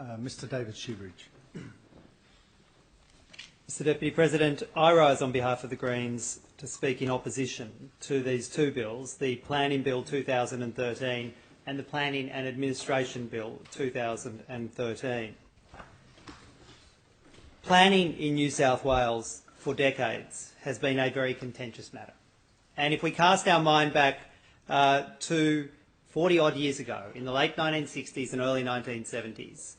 Mr David Shoebridge. Mr Deputy President, I rise on behalf of the Greens to speak in opposition to these two bills, the Planning Bill 2013 and the Planning and Administration Bill 2013. Planning in New South Wales for decades has been a very contentious matter. And if we cast our mind back to 40-odd years ago, in the late 1960s and early 1970s,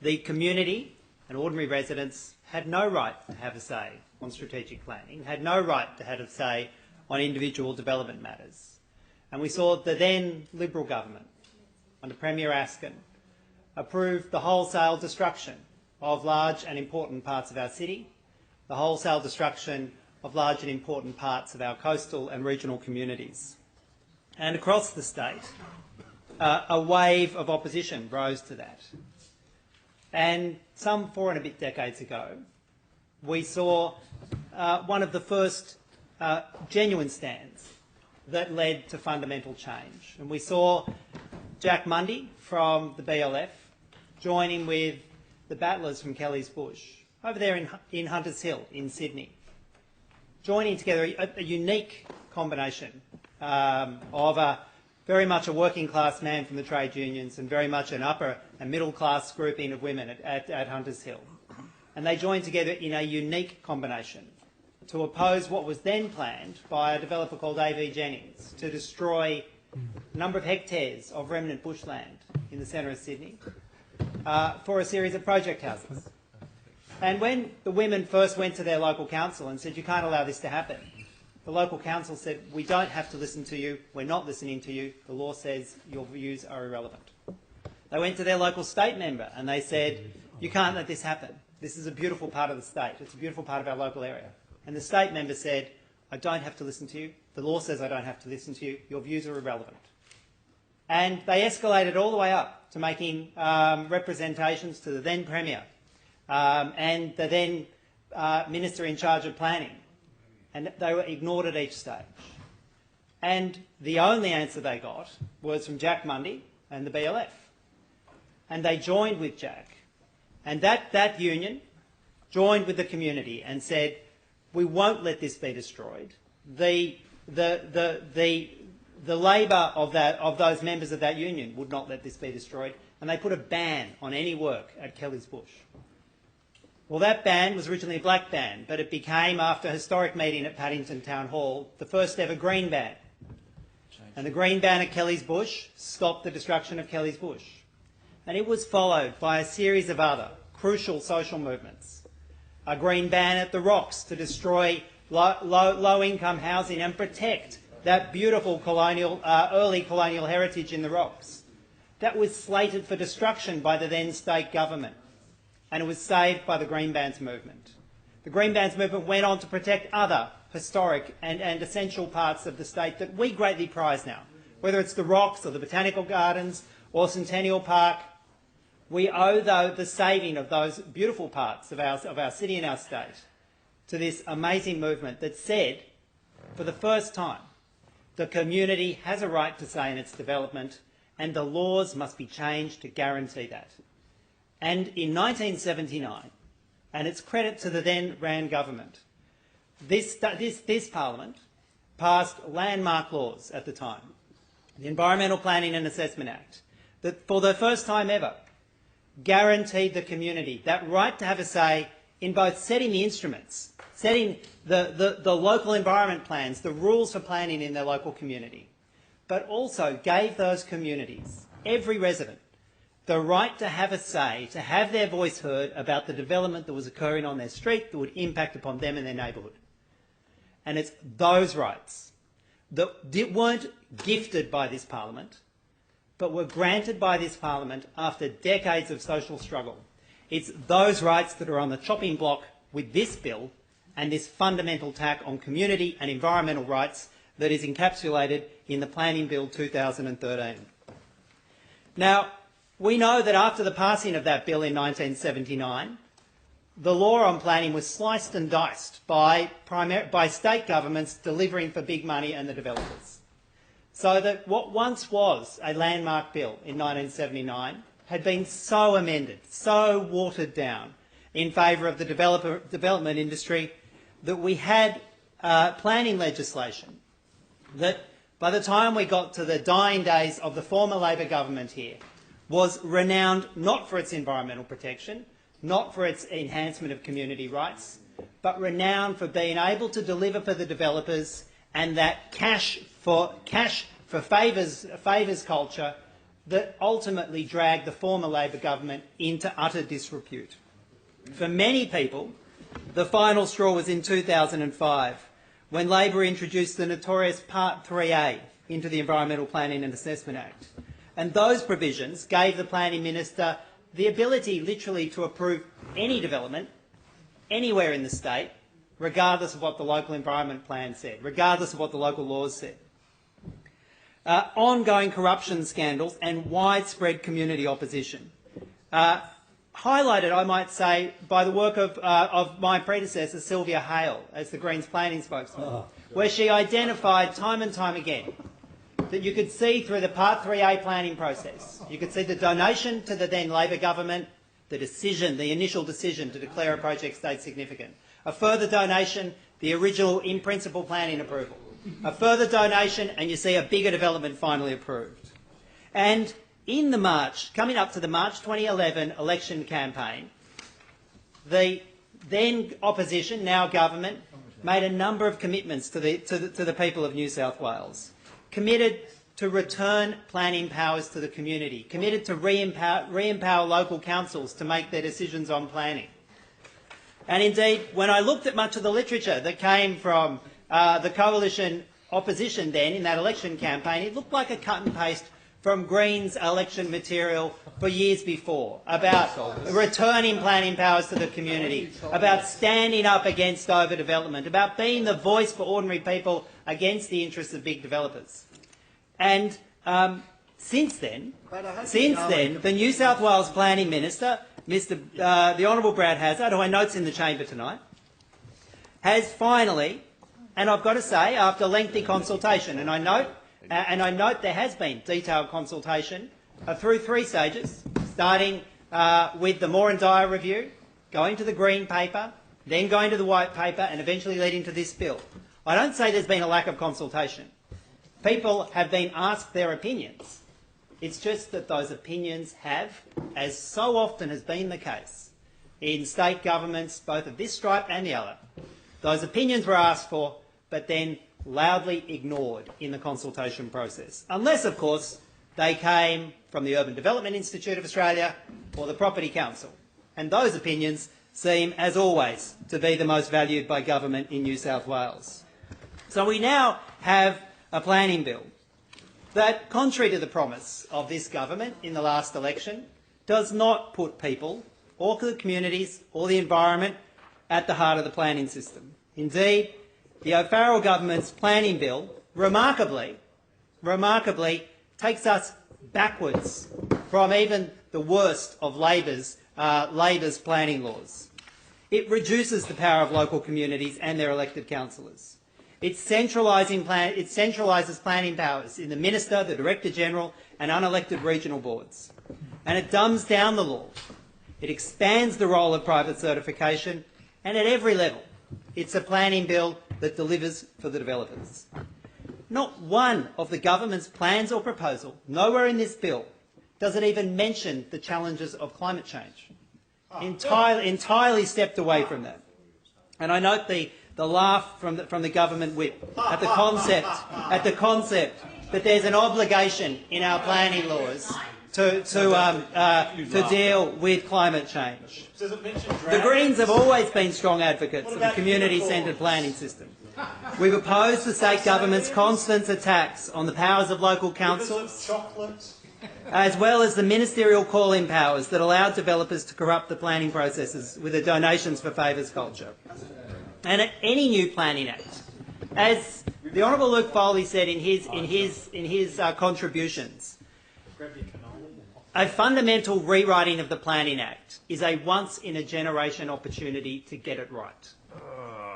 the community and ordinary residents had no right to have a say on strategic planning, had no right to have a say on individual development matters. And we saw the then Liberal government, under Premier Askin, approve the wholesale destruction of large and important parts of our city, the wholesale destruction of large and important parts of our coastal and regional communities. And across the state, a wave of opposition rose to that. And some 4 and a bit decades ago, we saw one of the first genuine stands that led to fundamental change. And we saw Jack Mundey from the BLF joining with the battlers from Kelly's Bush over there in Hunters Hill in Sydney, joining together a unique combination of very much a working class man from the trade unions and very much an upper and middle class grouping of women at Hunters Hill. And they joined together in a unique combination to oppose what was then planned by a developer called A.V. Jennings to destroy a number of hectares of remnant bushland in the centre of Sydney for a series of project houses. And when the women first went to their local council and said, "You can't allow this to happen," the local council said, "We don't have to listen to you. We're not listening to you. The law says your views are irrelevant." They went to their local state member and they said, "You can't let this happen. This is a beautiful part of the state. It's a beautiful part of our local area." And the state member said, "I don't have to listen to you. The law says I don't have to listen to you. Your views are irrelevant." And they escalated all the way up to making representations to the then Premier and the then Minister in charge of planning. And they were ignored at each stage. And the only answer they got was from Jack Mundey and the BLF. And they joined with Jack. And that union joined with the community and said, "We won't let this be destroyed." The labour of those members of that union would not let this be destroyed, and they put a ban on any work at Kelly's Bush. Well, that ban was originally a black ban, but it became, after a historic meeting at Paddington Town Hall, the first ever green ban. And the green ban at Kelly's Bush stopped the destruction of Kelly's Bush. And it was followed by a series of other crucial social movements. A green ban at the Rocks to destroy low-income housing and protect that beautiful early colonial heritage in the Rocks. That was slated for destruction by the then state government, and it was saved by the Green Bans movement. The Green Bans movement went on to protect other historic and essential parts of the state that we greatly prize now, whether it's the Rocks or the Botanical Gardens or Centennial Park. We owe, though, the saving of those beautiful parts of our city and our state to this amazing movement that said, for the first time, the community has a right to say in its development, and the laws must be changed to guarantee that. And in 1979, and it's credit to the then Rand government, this Parliament passed landmark laws at the time, the Environmental Planning and Assessment Act, that for the first time ever guaranteed the community that right to have a say in both setting the instruments, setting the local environment plans, the rules for planning in their local community, but also gave those communities, every resident, the right to have a say, to have their voice heard about the development that was occurring on their street that would impact upon them and their neighbourhood. And it's those rights that weren't gifted by this Parliament, but were granted by this Parliament after decades of social struggle. It's those rights that are on the chopping block with this bill and this fundamental attack on community and environmental rights that is encapsulated in the Planning Bill 2013. Now, we know that after the passing of that bill in 1979, the law on planning was sliced and diced by state governments delivering for big money and the developers. So that what once was a landmark bill in 1979 had been so amended, so watered down in favour of the development industry that we had planning legislation that, by the time we got to the dying days of the former Labor government here, was renowned not for its environmental protection, not for its enhancement of community rights, but renowned for being able to deliver for the developers and that cash for favours culture that ultimately dragged the former Labor government into utter disrepute. For many people, the final straw was in 2005, when Labor introduced the notorious Part 3A into the Environmental Planning and Assessment Act. And those provisions gave the Planning Minister the ability literally to approve any development anywhere in the state, regardless of what the local environment plan said, regardless of what the local laws said. Ongoing corruption scandals and widespread community opposition. Highlighted, I might say, by the work of my predecessor, Sylvia Hale, as the Greens planning spokesman, where she identified time and time again that you could see through the Part 3A planning process, you could see the donation to the then Labor government, the decision, the initial decision to declare a project state significant, a further donation, the original in-principle planning approval, a further donation, and you see a bigger development finally approved. And in the March, coming up to the March 2011 election campaign, the then opposition, now government, made a number of commitments to the people of New South Wales. Committed to return planning powers to the community, committed to re-empower local councils to make their decisions on planning. And indeed, when I looked at much of the literature that came from the coalition opposition then in that election campaign, it looked like a cut and paste from Greens' election material for years before, about returning planning powers to the community, about standing up against overdevelopment, about being the voice for ordinary people against the interests of big developers. And since then, the New South Wales Planning Minister, the Honourable Brad Hazzard, who I note's in the chamber tonight, has finally, and I've got to say, after lengthy consultation, and I note there has been detailed consultation through 3 stages, starting with the Moore and Dyer review, going to the Green Paper, then going to the White Paper, and eventually leading to this bill. I don't say there's been a lack of consultation. People have been asked their opinions. It's just that those opinions have, as so often has been the case in state governments, both of this stripe and the other, those opinions were asked for, but then loudly ignored in the consultation process. Unless, of course, they came from the Urban Development Institute of Australia or the Property Council. And those opinions seem, as always, to be the most valued by government in New South Wales. So we now have a planning bill that, contrary to the promise of this government in the last election, does not put people or the communities or the environment at the heart of the planning system. Indeed, the O'Farrell government's planning bill, remarkably, takes us backwards from even the worst of Labor's planning laws. It reduces the power of local communities and their elected councillors. It centralises planning powers in the Minister, the Director-General and unelected regional boards. And it dumbs down the law. It expands the role of private certification, and at every level, it's a planning bill that delivers for the developers. Not one of the government's plans or proposal, nowhere in this bill, does it even mention the challenges of climate change. Entirely stepped away from that. And I note the laugh from the government whip at the concept that there's an obligation in our planning laws to deal with climate change. The Greens have always been strong advocates of a community-centred planning system. We've opposed the state government's constant attacks on the powers of local councils, as well as the ministerial call-in powers that allowed developers to corrupt the planning processes with the donations for favours culture. And at any new planning act, as the Honourable Luke Foley said in his contributions, a fundamental rewriting of the Planning Act is a once-in-a-generation opportunity to get it right.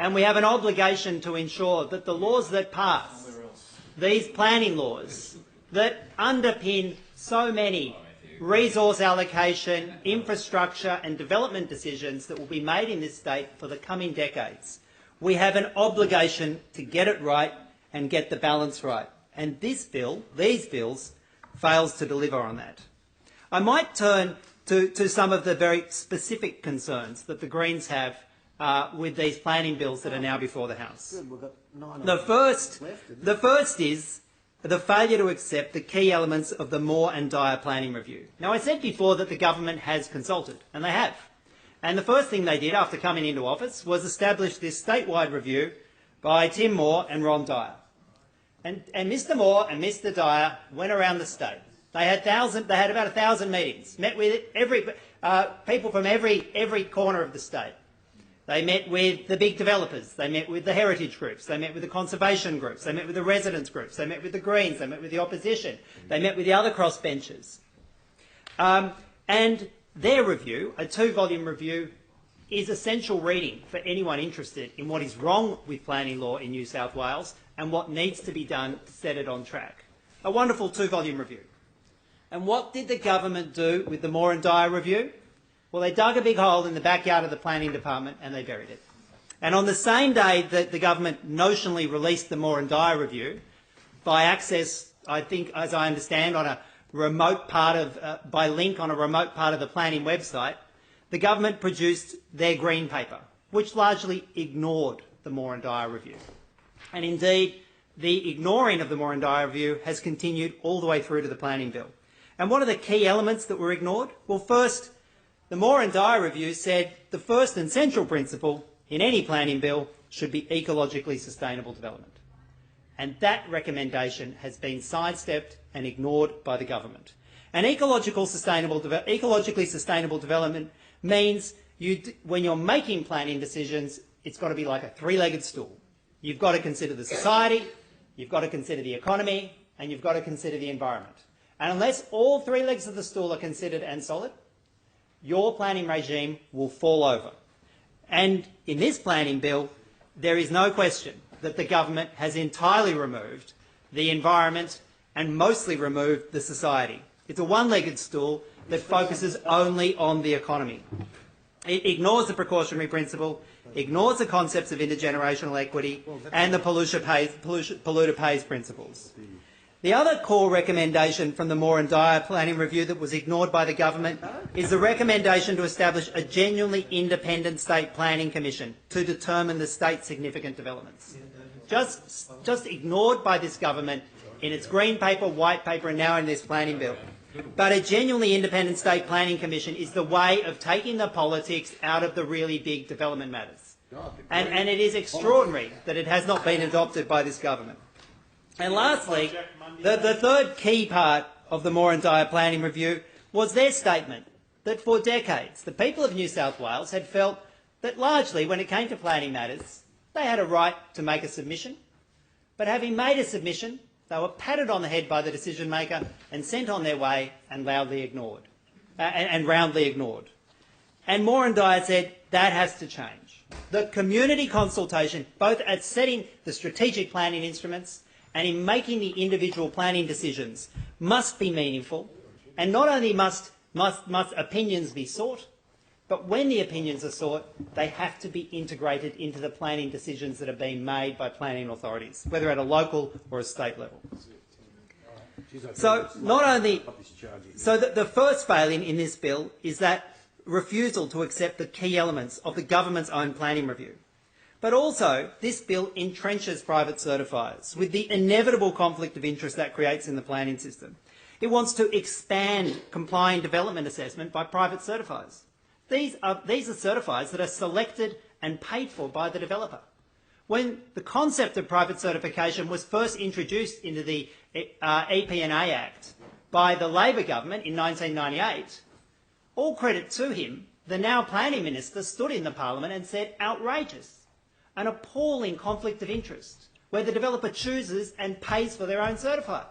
And we have an obligation to ensure that the laws that pass, these planning laws that underpin so many resource allocation, infrastructure and development decisions that will be made in this state for the coming decades. We have an obligation to get it right and get the balance right. And this bill, these bills, fails to deliver on that. I might turn to some of the very specific concerns that the Greens have with these planning bills that are now before the House. The first is the failure to accept the key elements of the Moore and Dyer planning review. Now, I said before that the government has consulted, and they have. And the first thing they did after coming into office was establish this statewide review by Tim Moore and Ron Dyer. And Mr Moore and Mr Dyer went around the state. They had about 1,000 meetings, met with people from every corner of the state. They met with the big developers, they met with the heritage groups, they met with the conservation groups, they met with the residents groups, they met with the Greens, they met with the opposition, they met with the other crossbenchers. And their review, a 2-volume review, is essential reading for anyone interested in what is wrong with planning law in New South Wales and what needs to be done to set it on track. A wonderful 2-volume review. And what did the government do with the Moore and Dyer review? Well, they dug a big hole in the backyard of the planning department and they buried it. And on the same day that the government notionally released the Moore and Dyer review, by access, I think, as I understand, on a remote part of, by link on a remote part of the planning website, the government produced their green paper, which largely ignored the Moore and Dyer review. And indeed, the ignoring of the Moore and Dyer review has continued all the way through to the planning bill. And what are the key elements that were ignored? Well, first, the Moore and Dyer review said the first and central principle in any planning bill should be ecologically sustainable development. And that recommendation has been sidestepped and ignored by the government. And ecologically sustainable development means when you're making planning decisions, it's got to be like a 3-legged stool. You've got to consider the society, you've got to consider the economy, and you've got to consider the environment. And unless all 3 legs of the stool are considered and solid, your planning regime will fall over. And in this planning bill, there is no question that the government has entirely removed the environment and mostly removed the society. It's a 1-legged stool that focuses only on the economy. It ignores the precautionary principle, ignores the concepts of intergenerational equity and the polluter pays principles. The other core recommendation from the Moore and Dyer planning review that was ignored by the government is the recommendation to establish a genuinely independent state planning commission to determine the state's significant developments. Just ignored by this government in its green paper, white paper and now in this planning bill. But a genuinely independent state planning commission is the way of taking the politics out of the really big development matters. And it is extraordinary that it has not been adopted by this government. And lastly, the third key part of the Moore and Dyer planning review was their statement that for decades the people of New South Wales had felt that largely when it came to planning matters they had a right to make a submission, but having made a submission they were patted on the head by the decision maker and sent on their way and roundly ignored. And Moore and Dyer said that has to change. The community consultation, both at setting the strategic planning instruments and in making the individual planning decisions, must be meaningful, and not only must opinions be sought, but when the opinions are sought, they have to be integrated into the planning decisions that are being made by planning authorities, whether at a local or a state level. So the first failing in this bill is that refusal to accept the key elements of the government's own planning review. But also, this bill entrenches private certifiers with the inevitable conflict of interest that creates in the planning system. It wants to expand complying development assessment by private certifiers. These are certifiers that are selected and paid for by the developer. When the concept of private certification was first introduced into the EP&A Act by the Labor government in 1998, all credit to him, the now planning minister stood in the parliament and said, outrageous. An appalling conflict of interest, where the developer chooses and pays for their own certifier.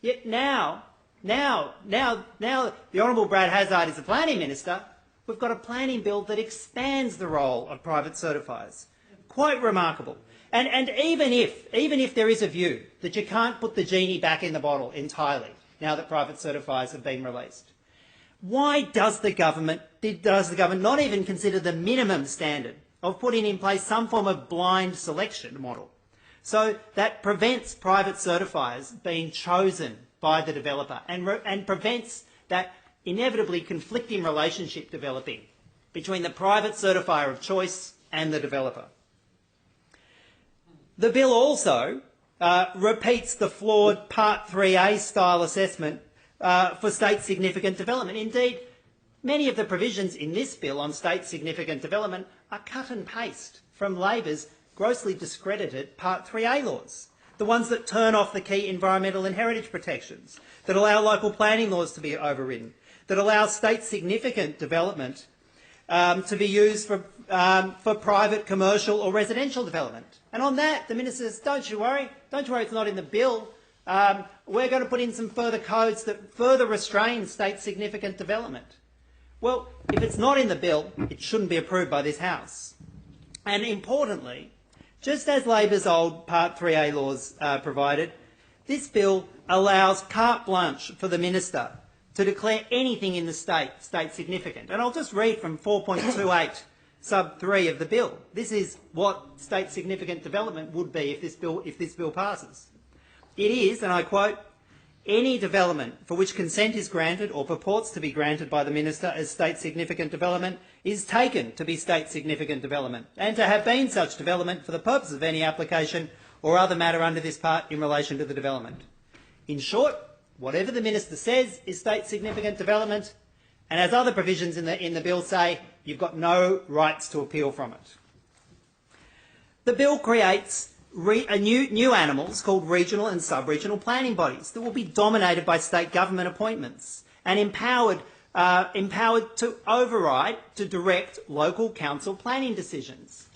Yet now the Honourable Brad Hazzard is the planning minister, we've got a planning bill that expands the role of private certifiers. Quite remarkable. And even if there is a view that you can't put the genie back in the bottle entirely now that private certifiers have been released, Why does the government not even consider the minimum standard of putting in place some form of blind selection model so that prevents private certifiers being chosen by the developer and prevents that inevitably conflicting relationship developing between the private certifier of choice and the developer? The bill also repeats the flawed Part 3A style assessment for state significant development. Indeed, many of the provisions in this bill on state significant development are cut and paste from Labor's grossly discredited Part 3A laws, the ones that turn off the key environmental and heritage protections, that allow local planning laws to be overridden, that allow state significant development to be used for private, commercial or residential development. And on that, the Minister says, don't you worry, it's not in the bill. We're going to put in some further codes that further restrain state significant development. Well, if it's not in the bill, it shouldn't be approved by this House. And importantly, just as Labor's old Part 3A laws provided, this bill allows carte blanche for the Minister to declare anything in the state significant. And I'll just read from 4.28 sub 3 of the bill. This is what state significant development would be if this bill passes. It is, and I quote, any development for which consent is granted or purports to be granted by the Minister as state significant development is taken to be state significant development and to have been such development for the purpose of any application or other matter under this part in relation to the development. In short, whatever the Minister says is state significant development, and as other provisions in the bill say, you've got no rights to appeal from it. The bill creates new animals called regional and sub-regional planning bodies that will be dominated by state government appointments and empowered to override, to direct local council planning decisions.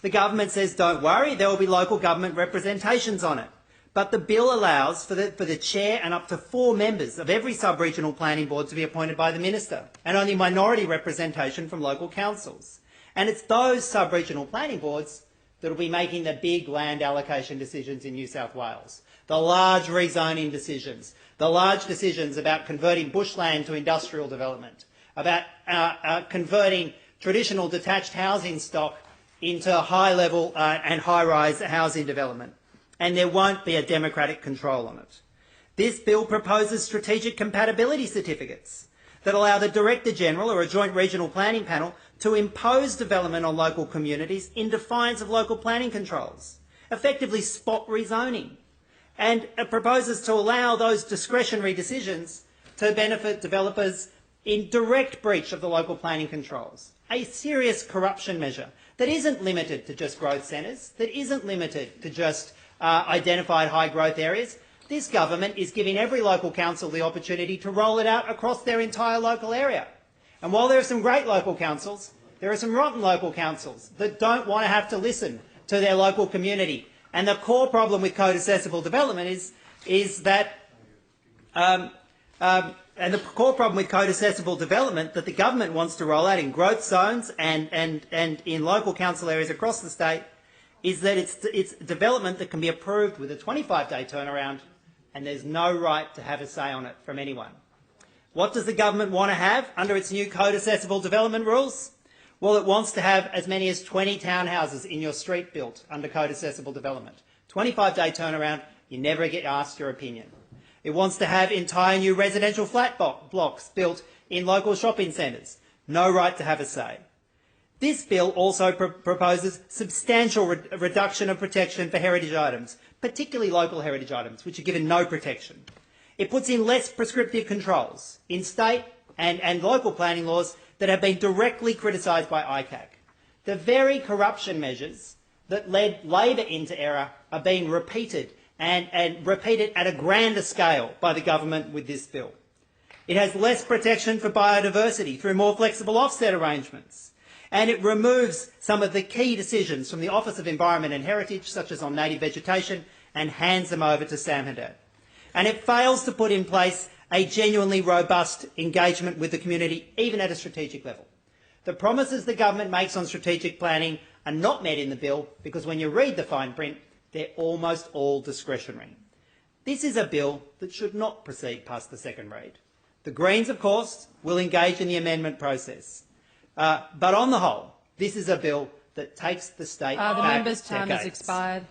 The government says, don't worry, there will be local government representations on it. But the bill allows for the chair and up to 4 members of every sub-regional planning board to be appointed by the Minister, and only minority representation from local councils. And it's those sub-regional planning boards that will be making the big land allocation decisions in New South Wales, the large rezoning decisions, the large decisions about converting bushland to industrial development, about converting traditional detached housing stock into high-level and high-rise housing development. And there won't be a democratic control on it. This bill proposes strategic compatibility certificates that allow the Director-General or a joint regional planning panel to impose development on local communities in defiance of local planning controls, effectively spot rezoning, and it proposes to allow those discretionary decisions to benefit developers in direct breach of the local planning controls. A serious corruption measure that isn't limited to just growth centres, that isn't limited to just identified high growth areas. This government is giving every local council the opportunity to roll it out across their entire local area. And while there are some great local councils, there are some rotten local councils that don't want to have to listen to their local community. And the core problem with code accessible development is that and the core problem with code accessible development that the government wants to roll out in growth zones and in local council areas across the state is that it's development that can be approved with a 25-day turnaround, and there's no right to have a say on it from anyone. What does the government want to have under its new code accessible development rules? Well, it wants to have as many as 20 townhouses in your street built under code accessible development. 25-day turnaround, you never get asked your opinion. It wants to have entire new residential flat blocks built in local shopping centres. No right to have a say. This bill also proposes substantial reduction of protection for heritage items, particularly local heritage items, which are given no protection. It puts in less prescriptive controls in state and local planning laws that have been directly criticised by ICAC. The very corruption measures that led Labor into error are being repeated and repeated at a grander scale by the government with this bill. It has less protection for biodiversity through more flexible offset arrangements. And it removes some of the key decisions from the Office of Environment and Heritage, such as on native vegetation, and hands them over to Sam Haddad. And it fails to put in place a genuinely robust engagement with the community, even at a strategic level. The promises the government makes on strategic planning are not met in the bill because when you read the fine print, they're almost all discretionary. This is a bill that should not proceed past the second read. The Greens, of course, will engage in the amendment process. But on the whole, this is a bill that takes the state back The member's time has decades. expired.